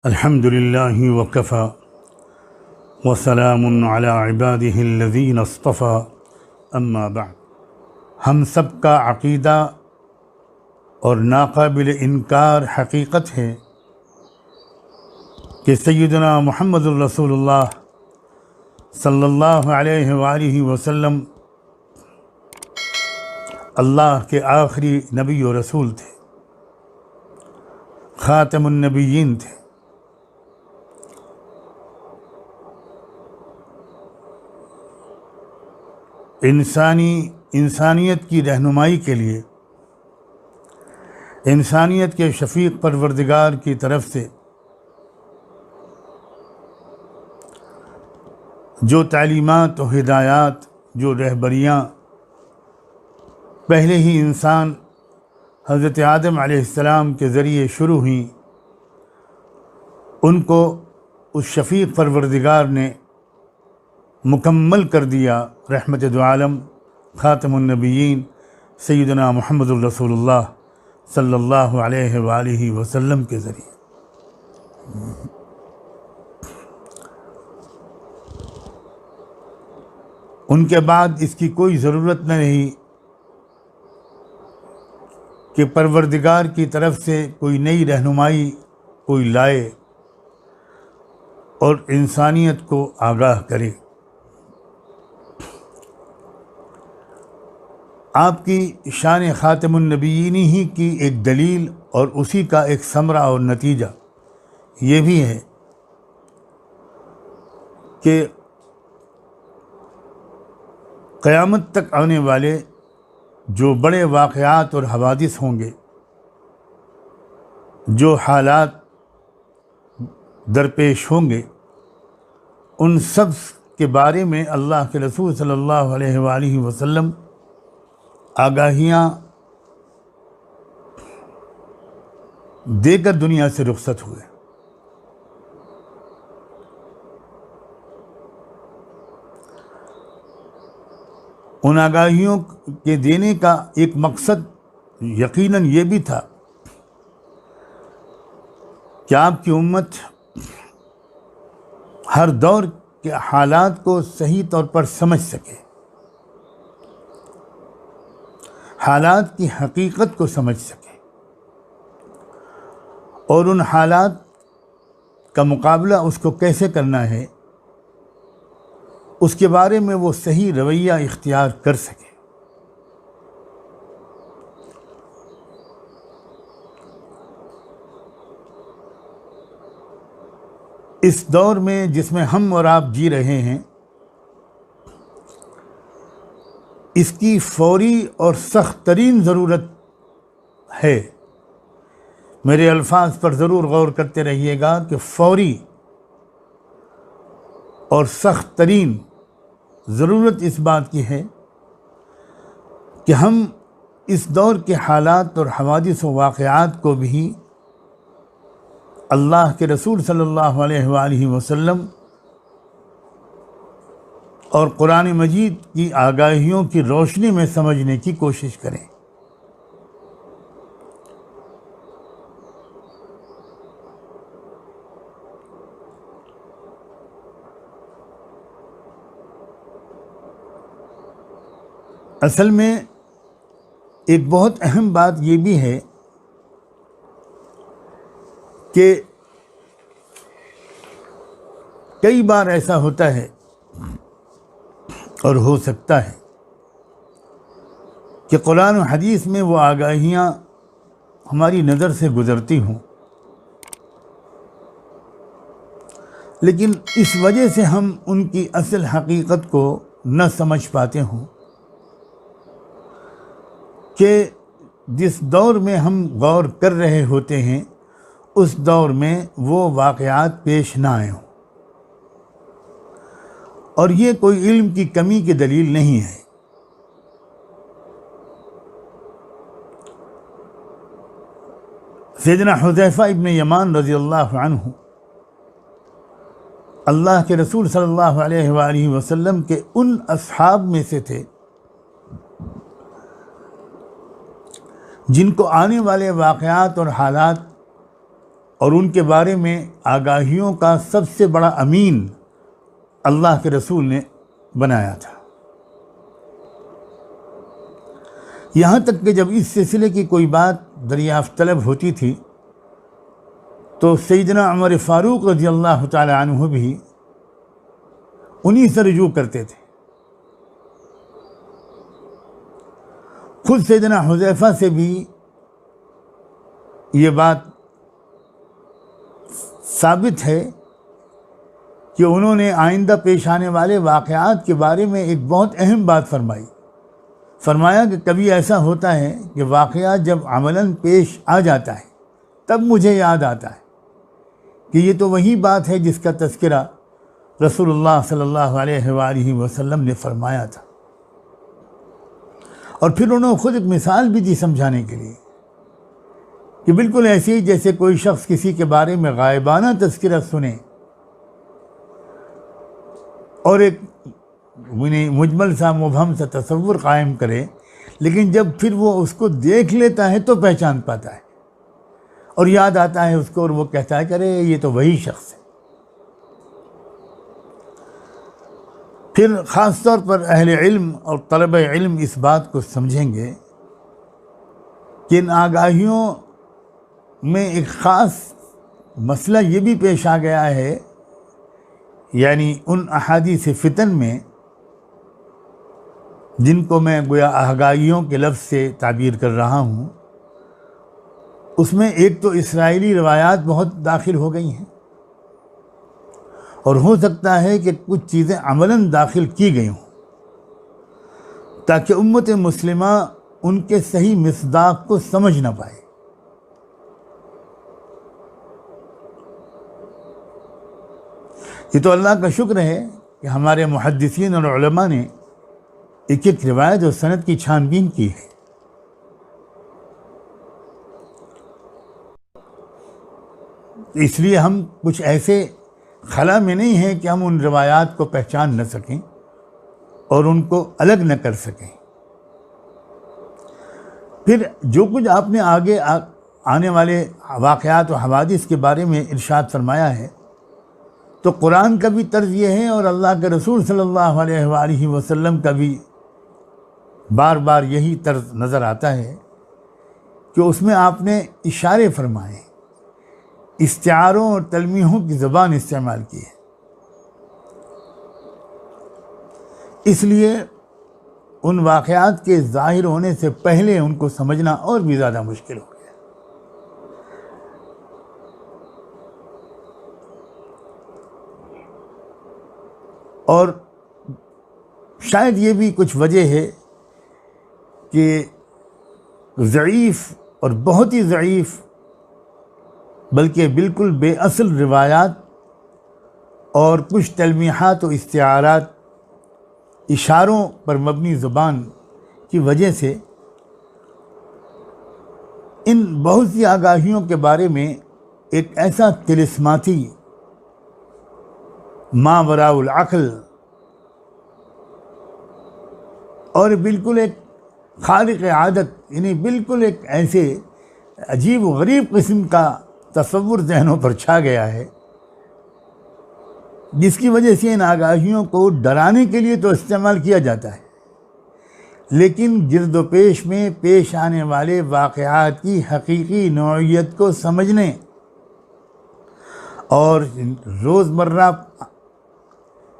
अल्हम्दुलिल्लाहि वकफ़ा वसलामुन अला इबादिहिल्लज़ीन अस्तफ़ा अम्मा बअद। हम सब का अक़ीदा और नाक़ाबिल इनकार हक़ीक़त है कि सय्यदना मुहम्मदुर रसूलुल्लाह सल्लल्लाहु अलैहि वालिहि वसल्लम अल्लाह के आखिरी नबी और रसूल थे, ख़ातमुन नबिय्यीन थे। इंसानियत की रहनुमाई के लिए इंसानियत के शफ़ीक़ परवरदिगार की तरफ से जो तालीमात और हिदायत, जो रहबरियाँ पहले ही इंसान हज़रत आदम अलैहिस्सलाम के ज़रिए शुरू हुई, उनको उस शफ़ीक़ परवरदिगार ने मुकम्मल कर दिया रहमत दो आलम ख़ातमुन नबिय्यीन सय्यदना मुहम्मदुर रसूलुल्लाह सल्लल्लाहु अलैहि वालिहि वसल्लम के ज़रिए। उनके बाद इसकी कोई ज़रूरत न रही कि परवरदिगार की तरफ से कोई नई रहनुमाई कोई लाए और इंसानियत को आगाह करे। आपकी शान ख़ातमुन नबिय्यीन ही की एक दलील और उसी का एक समरा और नतीजा ये भी है कि क़यामत तक आने वाले जो बड़े वाक़यात और हवादिस होंगे, जो हालात दरपेश होंगे, उन सब के बारे में अल्लाह के रसूल सल्लल्लाहु अलैहि वसल्लम आगाहियाँ देकर दुनिया से रुखसत हुए। उन आगाहियों के देने का एक मकसद यकीनन ये भी था कि आपकी उम्मत हर दौर के हालात को सही तौर पर समझ सके, हालात की हकीकत को समझ सके और उन हालात का मुकाबला उसको कैसे करना है उसके बारे में वो सही रवैया इख्तियार कर सके। इस दौर में जिसमें हम और आप जी रहे हैं, इसकी फौरी और सख्त तरीन ज़रूरत है। मेरे अल्फाज पर ज़रूर गौर करते रहिएगा कि फौरी और सख्त तरीन ज़रूरत इस बात की है कि हम इस दौर के हालात और हवादिस व वाक़यात को भी अल्लाह के रसूल सल्लल्लाहु अलैहि वसल्लम और कुरान मजीद की आगाहियों की रोशनी में समझने की कोशिश करें। असल में एक बहुत अहम बात ये भी है कि कई बार ऐसा होता है और हो सकता है कि कुरान और हदीस में वो आगाहियाँ हमारी नज़र से गुज़रती हों, लेकिन इस वजह से हम उनकी असल हकीकत को न समझ पाते हों कि जिस दौर में हम गौर कर रहे होते हैं उस दौर में वो वाक़यात पेश ना आए हों। और ये कोई इल्म की कमी की दलील नहीं है। सैयदना हुज़ैफ़ा इब्न यमान रज़ियल्लाहु अन्हु अल्लाह के रसूल सल्लल्लाहु अलैहि वसल्लम के उन अस्हाब में से थे जिनको आने वाले वाक़यात और हालात और उनके बारे में आगाहियों का सबसे बड़ा अमीन अल्लाह के रसूल ने बनाया था। यहाँ तक कि जब इस सिलसिले की कोई बात दरियाफ्त तलब होती थी तो सैयदना उमर फ़ारूक रज़ी अल्लाह ताला अन्हु भी उन्हीं से रुजू करते थे। खुद सैयदना हुज़ैफ़ा से भी ये बात साबित है कि उन्होंने आइंदा पेश आने वाले वाक़यात के बारे में एक बहुत अहम बात फरमाया कि कभी ऐसा होता है कि वाक़यात जब अमलन पेश आ जाता है तब मुझे याद आता है कि ये तो वही बात है जिसका तज़किरा रसूलुल्लाह सल्लल्लाहु अलैहि वसल्लम ने फरमाया था। और फिर उन्होंने ख़ुद एक मिसाल भी दी समझाने के लिए कि बिल्कुल ऐसे ही जैसे कोई शख्स किसी के बारे में गायबाना तज़किरा सुने और एक मुजमल सा मुबहम सा तसव्वुर कायम करे, लेकिन जब फिर वो उसको देख लेता है तो पहचान पाता है और याद आता है उसको और वो कहता है कि अरे ये तो वही शख्स है। फिर ख़ास तौर पर अहले इल्म और तलबे इल्म इस बात को समझेंगे कि इन आगाहियों में एक ख़ास मसला ये भी पेश आ गया है, यानी उन अहादीस फ़ितन में जिनको मैं गोया आगाहियों के लफ्ज़ से ताबीर कर रहा हूँ, उसमें एक तो इस्राएली रवायात बहुत दाखिल हो गई हैं और हो सकता है कि कुछ चीज़ें अमलन दाखिल की गई हों ताकि उम्मत मुस्लिमा उनके सही मिसदाक़ को समझ ना पाए। ये तो अल्लाह का शुक्र है कि हमारे मुहद्दिसीन और उलमा ने एक एक रिवायत और सनद की छानबीन की है। इसलिए हम कुछ ऐसे खला में नहीं हैं कि हम उन रिवायात को पहचान न सकें और उनको अलग न कर सकें। फिर जो कुछ आपने आगे आने वाले वाक़यात और हवादिस के बारे में इरशाद फरमाया है तो कुरान का भी तर्ज ये है और अल्लाह के रसूल सल्लल्लाहु अलैहि वसल्लम का भी बार बार यही तर्ज नज़र आता है कि उसमें आपने इशारे फरमाए, इस्तिआरों और तलमीहों की ज़बान इस्तेमाल की है। इसलिए उन वाक़यात के ज़ाहिर होने से पहले उनको समझना और भी ज़्यादा मुश्किल हो गया। और शायद ये भी कुछ वजह है कि ज़ईफ़ और बहुत ही ज़ईफ़ बल्कि बिल्कुल बेअसल रिवायात और कुछ तलमीहात और इस्तिआरात इशारों पर मबनी ज़ुबान की वजह से इन बहुत सी आगाहियों के बारे में एक ऐसा तिलिस्माती मावराउल अक़ल और बिल्कुल एक खालिक़ आदत यानी बिल्कुल एक ऐसे अजीब व गरीब किस्म का तसव्वुर ज़हनों पर छा गया है जिसकी वजह से इन आगाहियों को डराने के लिए तो इस्तेमाल किया जाता है, लेकिन गिरदोपेश में पेश आने वाले वाक़यात की हकीकी नौइयत को समझने और रोज़मर्रा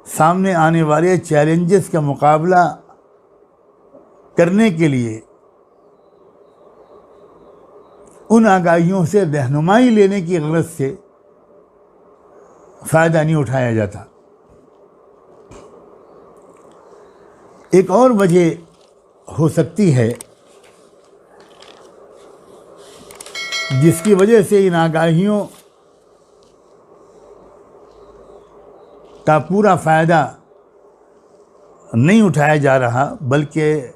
सामने आने वाले चैलेंजेस का मुकाबला करने के लिए उन आगाहियों से रहनुमाई लेने की गरज से फ़ायदा नहीं उठाया जाता। एक और वजह हो सकती है जिसकी वजह से इन आगाहियों का पूरा फ़ायदा नहीं उठाया जा रहा, बल्कि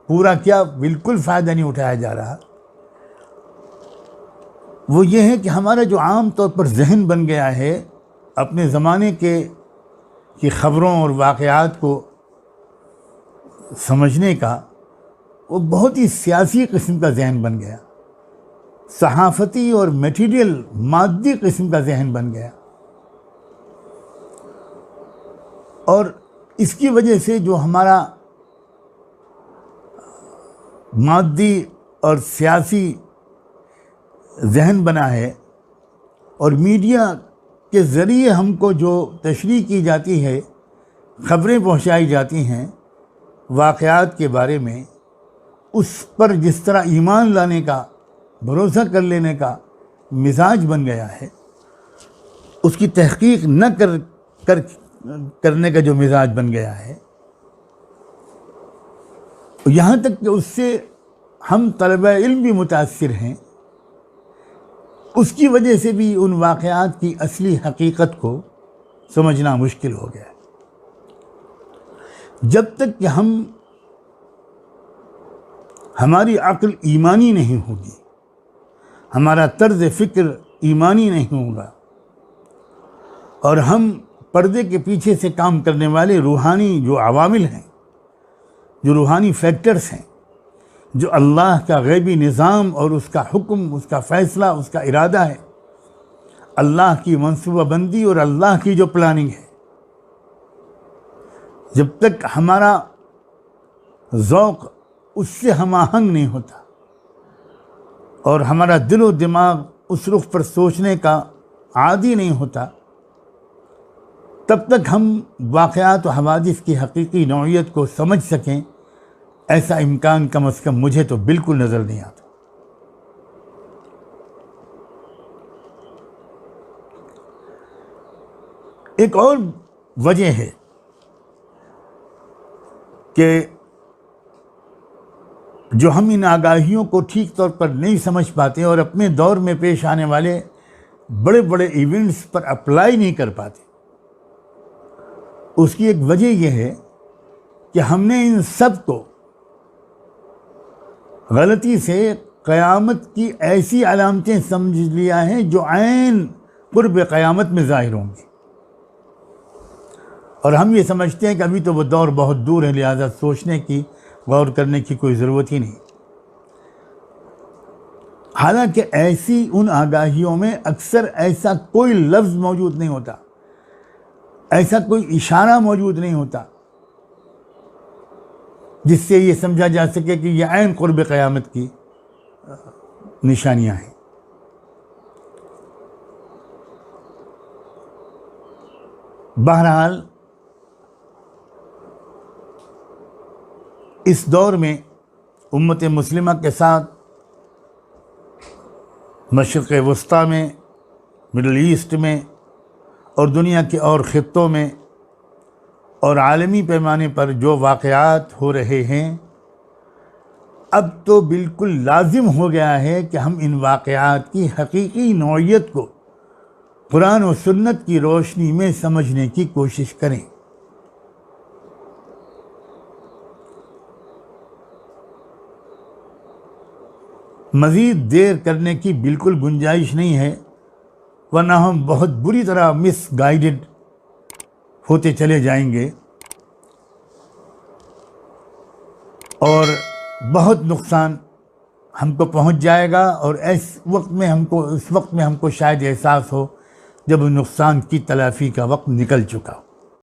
पूरा क्या बिल्कुल फ़ायदा नहीं उठाया जा रहा, वो ये है कि हमारा जो आम तौर पर जहन बन गया है अपने ज़माने की ख़बरों और वाक़यात को समझने का, वो बहुत ही सियासी किस्म का जहन बन गया। सहाफ़ती और मटीरियल मादी किस्म का जहन बन गया। और इसकी वजह से जो हमारा मादी और सियासी जहन बना है और मीडिया के ज़रिए हमको जो तशरीह की जाती है, ख़बरें पहुंचाई जाती हैं वाक़यात के बारे में, उस पर जिस तरह ईमान लाने का, भरोसा कर लेने का मिजाज बन गया है, उसकी तहकीक न करने का जो मिजाज बन गया है, यहाँ तक कि उससे हम तलबा इल्म भी मुतासिर हैं। उसकी वजह से भी उन वाक़यात की असली हकीकत को समझना मुश्किल हो गया। जब तक कि हमारी अक्ल ईमानी नहीं होगी, हमारा तर्ज फ़िक्र ईमानी नहीं होगा और हम पर्दे के पीछे से काम करने वाले रूहानी जो अवामिल हैं, जो रूहानी फैक्टर्स हैं, जो अल्लाह का गैबी निज़ाम और उसका हुक्म, उसका फ़ैसला, उसका इरादा है, अल्लाह की मनसूबाबंदी और अल्लाह की जो प्लानिंग है, जब तक हमारा ज़ौक़ उससे हमाहंग नहीं होता और हमारा दिल और दिमाग उस रुख पर सोचने का आदी नहीं होता, तब तक हम वाक़यात व हवादिस की हकीकी नौइयत को समझ सकें, ऐसा इम्कान कम से कम मुझे तो बिल्कुल नज़र नहीं आता। एक और वजह है कि जो हम इन आगाहियों को ठीक तौर पर नहीं समझ पाते और अपने दौर में पेश आने वाले बड़े बड़े इवेंट्स पर अप्लाई नहीं कर पाते, उसकी एक वजह यह है कि हमने इन सब को गलती से क़यामत की ऐसी अलामतें समझ लिया है जो ऐन क़ुर्ब क़यामत में ज़ाहिर होंगी, और हम ये समझते हैं कि अभी तो वो दौर बहुत दूर है, लिहाजा सोचने की, गौर करने की कोई ज़रूरत ही नहीं। हालांकि ऐसी उन आगाहियों में अक्सर ऐसा कोई लफ्ज़ मौजूद नहीं होता, ऐसा कोई इशारा मौजूद नहीं होता जिससे ये समझा जा सके कि ये ऐन क़ुर्ब क़यामत की निशानियां हैं। बहरहाल इस दौर में उम्मत मुस्लिमा के साथ मशरिक़ वस्ता में, मिडल ईस्ट में और दुनिया के और ख़ित्तों में और आलमी पैमाने पर जो वाक़यात हो रहे हैं, अब तो बिल्कुल लाजिम हो गया है कि हम इन वाक़यात की हकीकी नौइयत को कुरान और सुन्नत की रोशनी में समझने की कोशिश करें। मज़ीद देर करने की बिल्कुल गुंजाइश नहीं है, वरना हम बहुत बुरी तरह मिसगाइडेड होते चले जाएंगे और बहुत नुकसान हमको पहुंच जाएगा। और इस वक्त में हमको शायद एहसास हो जब नुकसान की तलाफ़ी का वक्त निकल चुका हो।